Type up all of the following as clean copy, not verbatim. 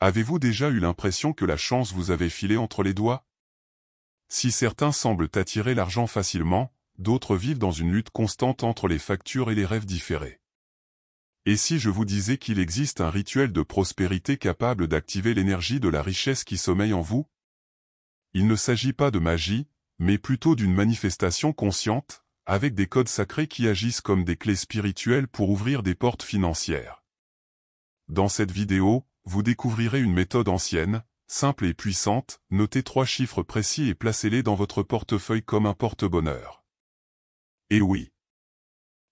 Avez-vous déjà eu l'impression que la chance vous avait filé entre les doigts? Si certains semblent attirer l'argent facilement, d'autres vivent dans une lutte constante entre les factures et les rêves différés. Et si je vous disais qu'il existe un rituel de prospérité capable d'activer l'énergie de la richesse qui sommeille en vous? Il ne s'agit pas de magie, mais plutôt d'une manifestation consciente, avec des codes sacrés qui agissent comme des clés spirituelles pour ouvrir des portes financières. Dans cette vidéo, vous découvrirez une méthode ancienne, simple et puissante. Notez 3 chiffres précis et placez-les dans votre portefeuille comme un porte-bonheur. Et oui,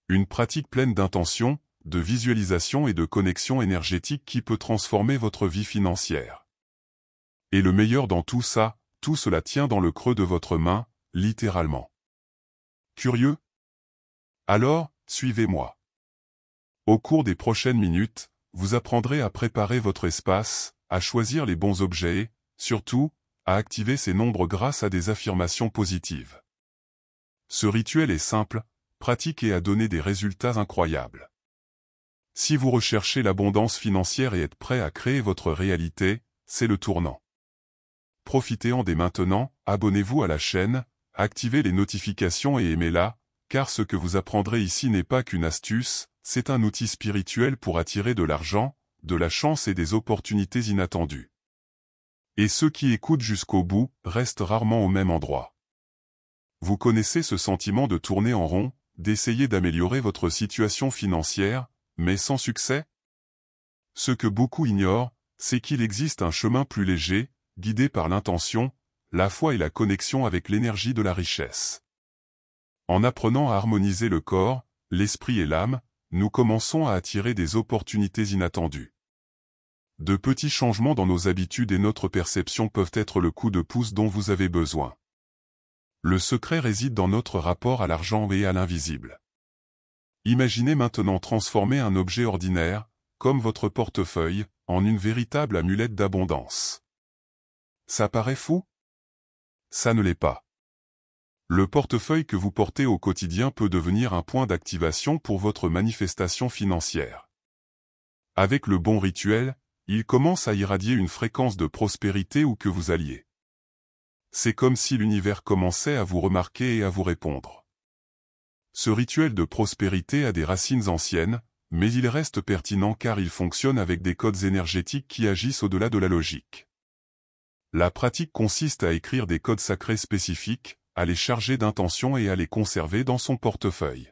une pratique pleine d'intention, de visualisation et de connexion énergétique qui peut transformer votre vie financière. Et le meilleur dans tout ça, tout cela tient dans le creux de votre main, littéralement. Curieux? Alors, suivez-moi. Au cours des prochaines minutes, vous apprendrez à préparer votre espace, à choisir les bons objets et, surtout, à activer ces nombres grâce à des affirmations positives. Ce rituel est simple, pratique et a donné des résultats incroyables. Si vous recherchez l'abondance financière et êtes prêt à créer votre réalité, c'est le tournant. Profitez-en dès maintenant, abonnez-vous à la chaîne, activez les notifications et aimez-la, car ce que vous apprendrez ici n'est pas qu'une astuce, c'est un outil spirituel pour attirer de l'argent, de la chance et des opportunités inattendues. Et ceux qui écoutent jusqu'au bout restent rarement au même endroit. Vous connaissez ce sentiment de tourner en rond, d'essayer d'améliorer votre situation financière, mais sans succès? Ce que beaucoup ignorent, c'est qu'il existe un chemin plus léger, guidé par l'intention, la foi et la connexion avec l'énergie de la richesse. En apprenant à harmoniser le corps, l'esprit et l'âme, nous commençons à attirer des opportunités inattendues. De petits changements dans nos habitudes et notre perception peuvent être le coup de pouce dont vous avez besoin. Le secret réside dans notre rapport à l'argent et à l'invisible. Imaginez maintenant transformer un objet ordinaire, comme votre portefeuille, en une véritable amulette d'abondance. Ça paraît fou? Ça ne l'est pas. Le portefeuille que vous portez au quotidien peut devenir un point d'activation pour votre manifestation financière. Avec le bon rituel, il commence à irradier une fréquence de prospérité où que vous alliez. C'est comme si l'univers commençait à vous remarquer et à vous répondre. Ce rituel de prospérité a des racines anciennes, mais il reste pertinent car il fonctionne avec des codes énergétiques qui agissent au-delà de la logique. La pratique consiste à écrire des codes sacrés spécifiques, à les charger d'intention et à les conserver dans son portefeuille.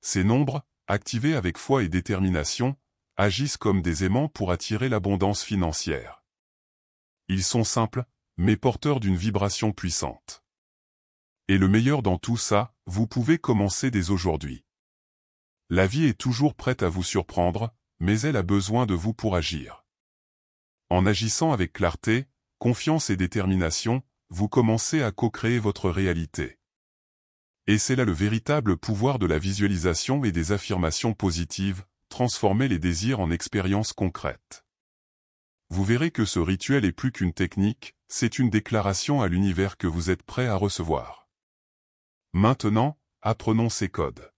Ces nombres, activés avec foi et détermination, agissent comme des aimants pour attirer l'abondance financière. Ils sont simples, mais porteurs d'une vibration puissante. Et le meilleur dans tout ça, vous pouvez commencer dès aujourd'hui. La vie est toujours prête à vous surprendre, mais elle a besoin de vous pour agir. En agissant avec clarté, confiance et détermination, vous commencez à co-créer votre réalité. Et c'est là le véritable pouvoir de la visualisation et des affirmations positives, transformer les désirs en expériences concrètes. Vous verrez que ce rituel est plus qu'une technique, c'est une déclaration à l'univers que vous êtes prêt à recevoir. Maintenant, apprenons ces codes.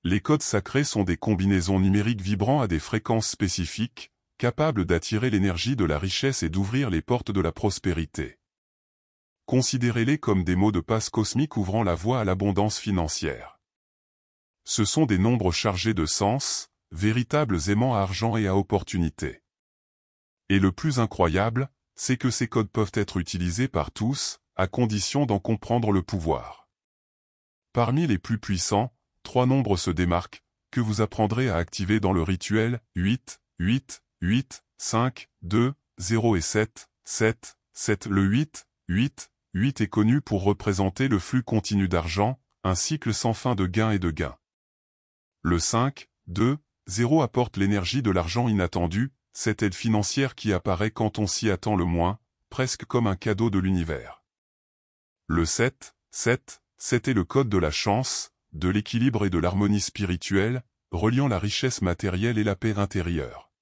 Les codes sacrés sont des combinaisons numériques vibrant à des fréquences spécifiques, capables d'attirer l'énergie de la richesse et d'ouvrir les portes de la prospérité. Considérez-les comme des mots de passe cosmiques ouvrant la voie à l'abondance financière. Ce sont des nombres chargés de sens, véritables aimants à argent et à opportunité. Et le plus incroyable, c'est que ces codes peuvent être utilisés par tous, à condition d'en comprendre le pouvoir. Parmi les plus puissants, 3 nombres se démarquent, que vous apprendrez à activer dans le rituel: 8, 8, 8, 5, 2, 0 et 7, 7, 7. Le 8, 8, 8 est connu pour représenter le flux continu d'argent, un cycle sans fin de gains et de gains. Le 5, 2, 0 apporte l'énergie de l'argent inattendu, cette aide financière qui apparaît quand on s'y attend le moins, presque comme un cadeau de l'univers. Le 7, 7, 7 est le code de la chance, de l'équilibre et de l'harmonie spirituelle, reliant la richesse matérielle et la paix intérieure.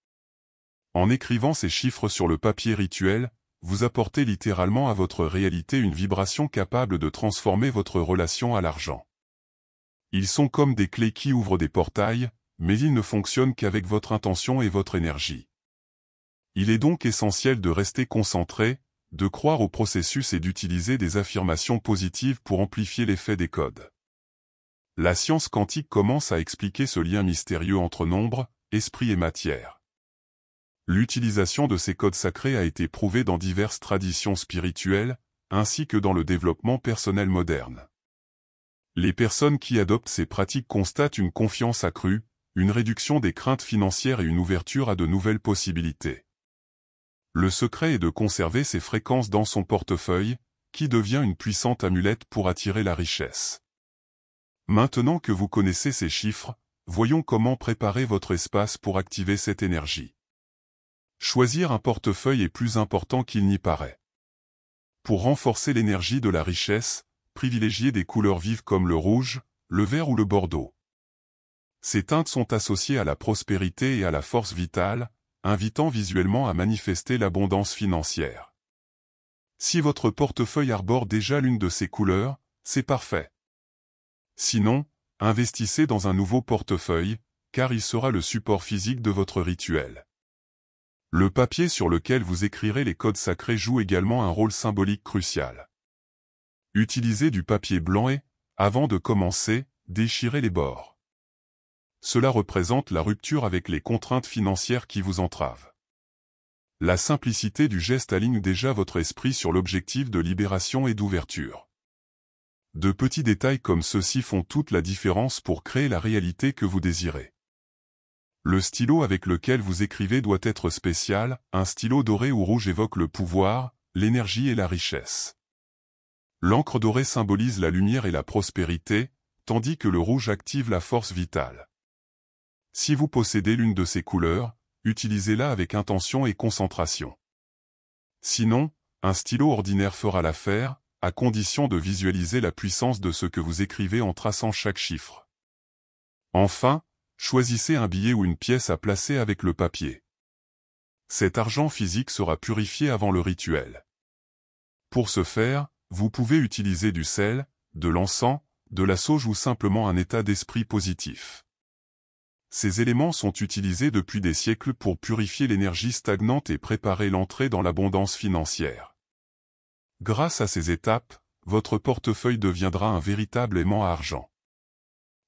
En écrivant ces chiffres sur le papier rituel, vous apportez littéralement à votre réalité une vibration capable de transformer votre relation à l'argent. Ils sont comme des clés qui ouvrent des portails, mais ils ne fonctionnent qu'avec votre intention et votre énergie. Il est donc essentiel de rester concentré, de croire au processus et d'utiliser des affirmations positives pour amplifier l'effet des codes. La science quantique commence à expliquer ce lien mystérieux entre nombre, esprit et matière. L'utilisation de ces codes sacrés a été prouvée dans diverses traditions spirituelles, ainsi que dans le développement personnel moderne. Les personnes qui adoptent ces pratiques constatent une confiance accrue, une réduction des craintes financières et une ouverture à de nouvelles possibilités. Le secret est de conserver ces fréquences dans son portefeuille, qui devient une puissante amulette pour attirer la richesse. Maintenant que vous connaissez ces chiffres, voyons comment préparer votre espace pour activer cette énergie. Choisir un portefeuille est plus important qu'il n'y paraît. Pour renforcer l'énergie de la richesse, privilégiez des couleurs vives comme le rouge, le vert ou le bordeaux. Ces teintes sont associées à la prospérité et à la force vitale, invitant visuellement à manifester l'abondance financière. Si votre portefeuille arbore déjà l'une de ces couleurs, c'est parfait. Sinon, investissez dans un nouveau portefeuille, car il sera le support physique de votre rituel. Le papier sur lequel vous écrirez les codes sacrés joue également un rôle symbolique crucial. Utilisez du papier blanc et, avant de commencer, déchirez les bords. Cela représente la rupture avec les contraintes financières qui vous entravent. La simplicité du geste aligne déjà votre esprit sur l'objectif de libération et d'ouverture. De petits détails comme ceux-ci font toute la différence pour créer la réalité que vous désirez. Le stylo avec lequel vous écrivez doit être spécial, un stylo doré ou rouge évoque le pouvoir, l'énergie et la richesse. L'encre dorée symbolise la lumière et la prospérité, tandis que le rouge active la force vitale. Si vous possédez l'une de ces couleurs, utilisez-la avec intention et concentration. Sinon, un stylo ordinaire fera l'affaire, à condition de visualiser la puissance de ce que vous écrivez en traçant chaque chiffre. Enfin, choisissez un billet ou une pièce à placer avec le papier. Cet argent physique sera purifié avant le rituel. Pour ce faire, vous pouvez utiliser du sel, de l'encens, de la sauge ou simplement un état d'esprit positif. Ces éléments sont utilisés depuis des siècles pour purifier l'énergie stagnante et préparer l'entrée dans l'abondance financière. Grâce à ces étapes, votre portefeuille deviendra un véritable aimant à argent.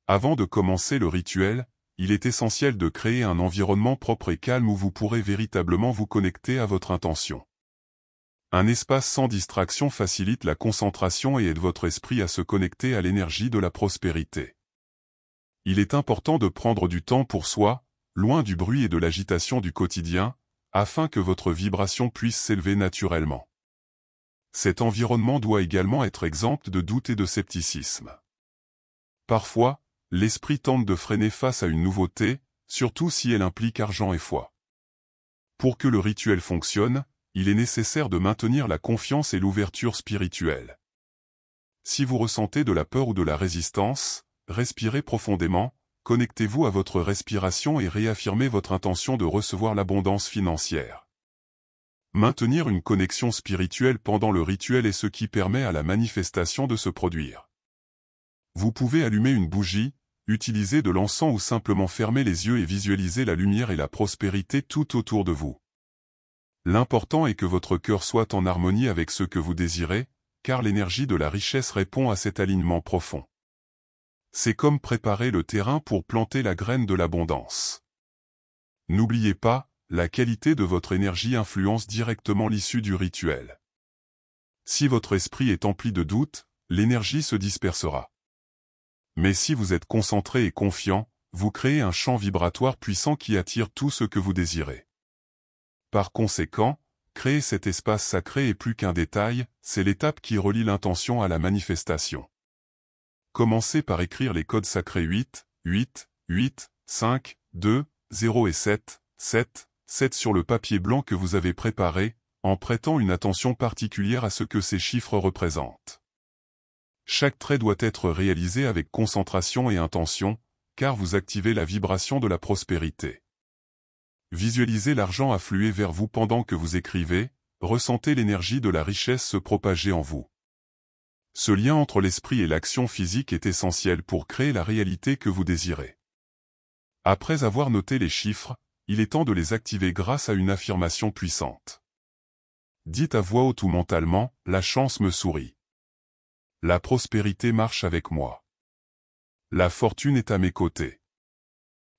Avant de commencer le rituel, il est essentiel de créer un environnement propre et calme où vous pourrez véritablement vous connecter à votre intention. Un espace sans distraction facilite la concentration et aide votre esprit à se connecter à l'énergie de la prospérité. Il est important de prendre du temps pour soi, loin du bruit et de l'agitation du quotidien, afin que votre vibration puisse s'élever naturellement. Cet environnement doit également être exempt de doute et de scepticisme. Parfois, l'esprit tente de freiner face à une nouveauté, surtout si elle implique argent et foi. Pour que le rituel fonctionne, il est nécessaire de maintenir la confiance et l'ouverture spirituelle. Si vous ressentez de la peur ou de la résistance, respirez profondément, connectez-vous à votre respiration et réaffirmez votre intention de recevoir l'abondance financière. Maintenir une connexion spirituelle pendant le rituel est ce qui permet à la manifestation de se produire. Vous pouvez allumer une bougie, utiliser de l'encens ou simplement fermer les yeux et visualiser la lumière et la prospérité tout autour de vous. L'important est que votre cœur soit en harmonie avec ce que vous désirez, car l'énergie de la richesse répond à cet alignement profond. C'est comme préparer le terrain pour planter la graine de l'abondance. N'oubliez pas, la qualité de votre énergie influence directement l'issue du rituel. Si votre esprit est empli de doutes, l'énergie se dispersera. Mais si vous êtes concentré et confiant, vous créez un champ vibratoire puissant qui attire tout ce que vous désirez. Par conséquent, créer cet espace sacré est plus qu'un détail, c'est l'étape qui relie l'intention à la manifestation. Commencez par écrire les codes sacrés 8, 8, 8, 5, 2, 0 et 7, 7, 7 sur le papier blanc que vous avez préparé, en prêtant une attention particulière à ce que ces chiffres représentent. Chaque trait doit être réalisé avec concentration et intention, car vous activez la vibration de la prospérité. Visualisez l'argent affluer vers vous pendant que vous écrivez, ressentez l'énergie de la richesse se propager en vous. Ce lien entre l'esprit et l'action physique est essentiel pour créer la réalité que vous désirez. Après avoir noté les chiffres, il est temps de les activer grâce à une affirmation puissante. Dites à voix haute ou mentalement, la chance me sourit. La prospérité marche avec moi. La fortune est à mes côtés.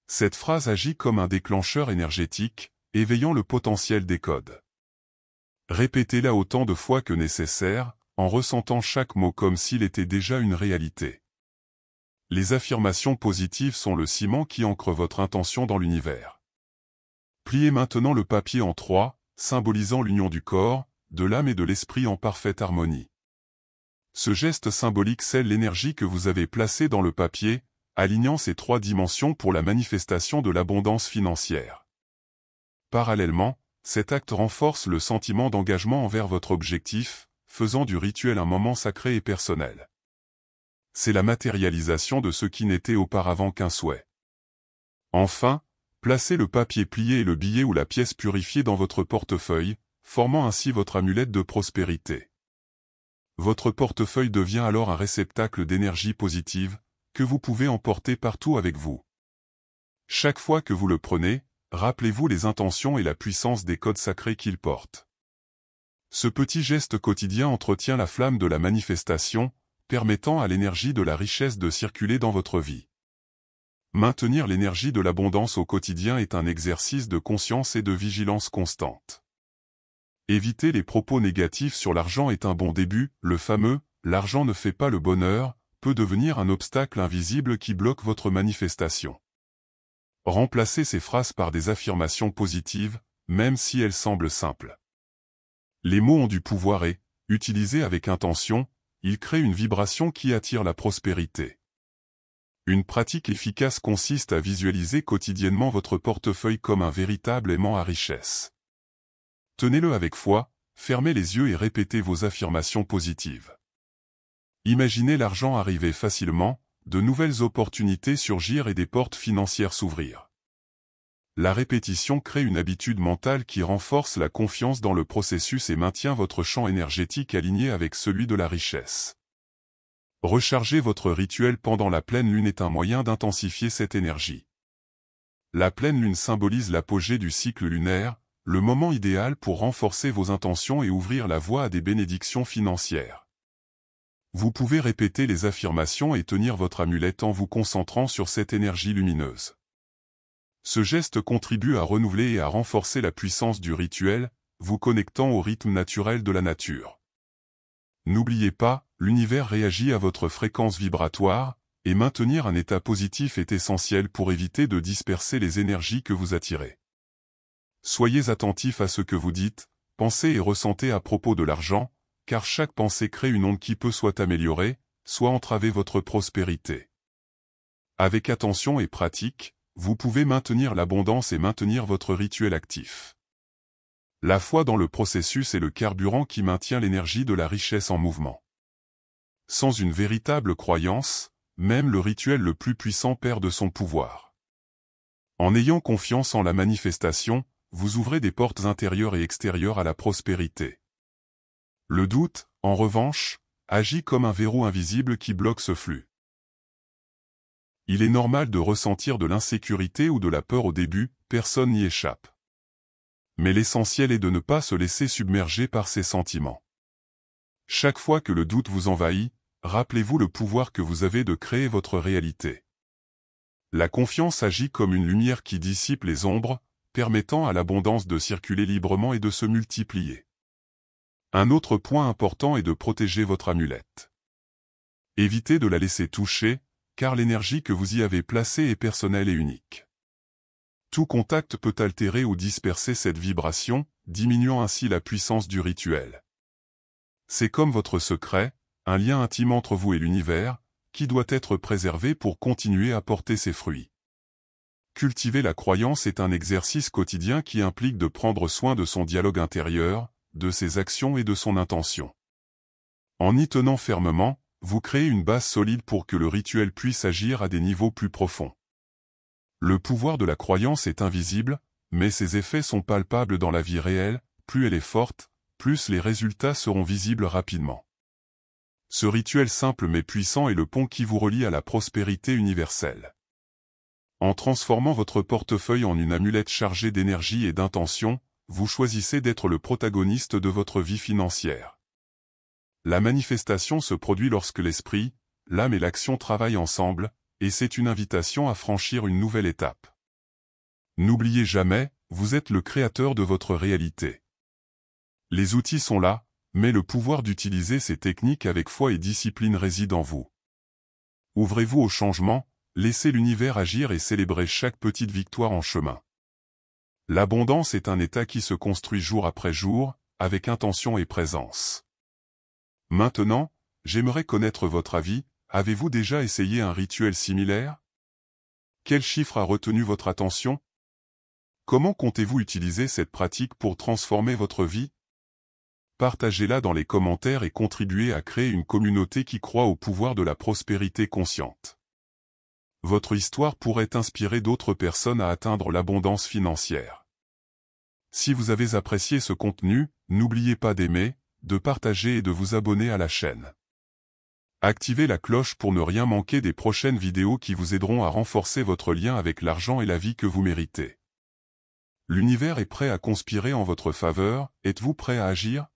Cette phrase agit comme un déclencheur énergétique, éveillant le potentiel des codes. Répétez-la autant de fois que nécessaire, en ressentant chaque mot comme s'il était déjà une réalité. Les affirmations positives sont le ciment qui ancre votre intention dans l'univers. Pliez maintenant le papier en 3, symbolisant l'union du corps, de l'âme et de l'esprit en parfaite harmonie. Ce geste symbolique scelle l'énergie que vous avez placée dans le papier, alignant ces 3 dimensions pour la manifestation de l'abondance financière. Parallèlement, cet acte renforce le sentiment d'engagement envers votre objectif, faisant du rituel un moment sacré et personnel. C'est la matérialisation de ce qui n'était auparavant qu'un souhait. Enfin, placez le papier plié et le billet ou la pièce purifiée dans votre portefeuille, formant ainsi votre amulette de prospérité. Votre portefeuille devient alors un réceptacle d'énergie positive, que vous pouvez emporter partout avec vous. Chaque fois que vous le prenez, rappelez-vous les intentions et la puissance des codes sacrés qu'il porte. Ce petit geste quotidien entretient la flamme de la manifestation, permettant à l'énergie de la richesse de circuler dans votre vie. Maintenir l'énergie de l'abondance au quotidien est un exercice de conscience et de vigilance constante. Éviter les propos négatifs sur l'argent est un bon début, le fameux « l'argent ne fait pas le bonheur » peut devenir un obstacle invisible qui bloque votre manifestation. Remplacez ces phrases par des affirmations positives, même si elles semblent simples. Les mots ont du pouvoir et, utilisés avec intention, ils créent une vibration qui attire la prospérité. Une pratique efficace consiste à visualiser quotidiennement votre portefeuille comme un véritable aimant à richesse. Tenez-le avec foi, fermez les yeux et répétez vos affirmations positives. Imaginez l'argent arriver facilement, de nouvelles opportunités surgir et des portes financières s'ouvrir. La répétition crée une habitude mentale qui renforce la confiance dans le processus et maintient votre champ énergétique aligné avec celui de la richesse. Recharger votre rituel pendant la pleine lune est un moyen d'intensifier cette énergie. La pleine lune symbolise l'apogée du cycle lunaire, le moment idéal pour renforcer vos intentions et ouvrir la voie à des bénédictions financières. Vous pouvez répéter les affirmations et tenir votre amulette en vous concentrant sur cette énergie lumineuse. Ce geste contribue à renouveler et à renforcer la puissance du rituel, vous connectant au rythme naturel de la nature. N'oubliez pas, l'univers réagit à votre fréquence vibratoire, et maintenir un état positif est essentiel pour éviter de disperser les énergies que vous attirez. Soyez attentif à ce que vous dites, pensez et ressentez à propos de l'argent, car chaque pensée crée une onde qui peut soit améliorer, soit entraver votre prospérité. Avec attention et pratique, vous pouvez maintenir l'abondance et maintenir votre rituel actif. La foi dans le processus est le carburant qui maintient l'énergie de la richesse en mouvement. Sans une véritable croyance, même le rituel le plus puissant perd de son pouvoir. En ayant confiance en la manifestation, vous ouvrez des portes intérieures et extérieures à la prospérité. Le doute, en revanche, agit comme un verrou invisible qui bloque ce flux. Il est normal de ressentir de l'insécurité ou de la peur au début, personne n'y échappe. Mais l'essentiel est de ne pas se laisser submerger par ces sentiments. Chaque fois que le doute vous envahit, rappelez-vous le pouvoir que vous avez de créer votre réalité. La confiance agit comme une lumière qui dissipe les ombres, permettant à l'abondance de circuler librement et de se multiplier. Un autre point important est de protéger votre amulette. Évitez de la laisser toucher, car l'énergie que vous y avez placée est personnelle et unique. Tout contact peut altérer ou disperser cette vibration, diminuant ainsi la puissance du rituel. C'est comme votre secret, un lien intime entre vous et l'univers, qui doit être préservé pour continuer à porter ses fruits. Cultiver la croyance est un exercice quotidien qui implique de prendre soin de son dialogue intérieur, de ses actions et de son intention. En y tenant fermement, vous créez une base solide pour que le rituel puisse agir à des niveaux plus profonds. Le pouvoir de la croyance est invisible, mais ses effets sont palpables dans la vie réelle, plus elle est forte, plus les résultats seront visibles rapidement. Ce rituel simple mais puissant est le pont qui vous relie à la prospérité universelle. En transformant votre portefeuille en une amulette chargée d'énergie et d'intention, vous choisissez d'être le protagoniste de votre vie financière. La manifestation se produit lorsque l'esprit, l'âme et l'action travaillent ensemble, et c'est une invitation à franchir une nouvelle étape. N'oubliez jamais, vous êtes le créateur de votre réalité. Les outils sont là, mais le pouvoir d'utiliser ces techniques avec foi et discipline réside en vous. Ouvrez-vous au changement, laissez l'univers agir et célébrez chaque petite victoire en chemin. L'abondance est un état qui se construit jour après jour, avec intention et présence. Maintenant, j'aimerais connaître votre avis. Avez-vous déjà essayé un rituel similaire? Quel chiffre a retenu votre attention? Comment comptez-vous utiliser cette pratique pour transformer votre vie? Partagez-la dans les commentaires et contribuez à créer une communauté qui croit au pouvoir de la prospérité consciente. Votre histoire pourrait inspirer d'autres personnes à atteindre l'abondance financière. Si vous avez apprécié ce contenu, n'oubliez pas d'aimer, de partager et de vous abonner à la chaîne. Activez la cloche pour ne rien manquer des prochaines vidéos qui vous aideront à renforcer votre lien avec l'argent et la vie que vous méritez. L'univers est prêt à conspirer en votre faveur, êtes-vous prêt à agir?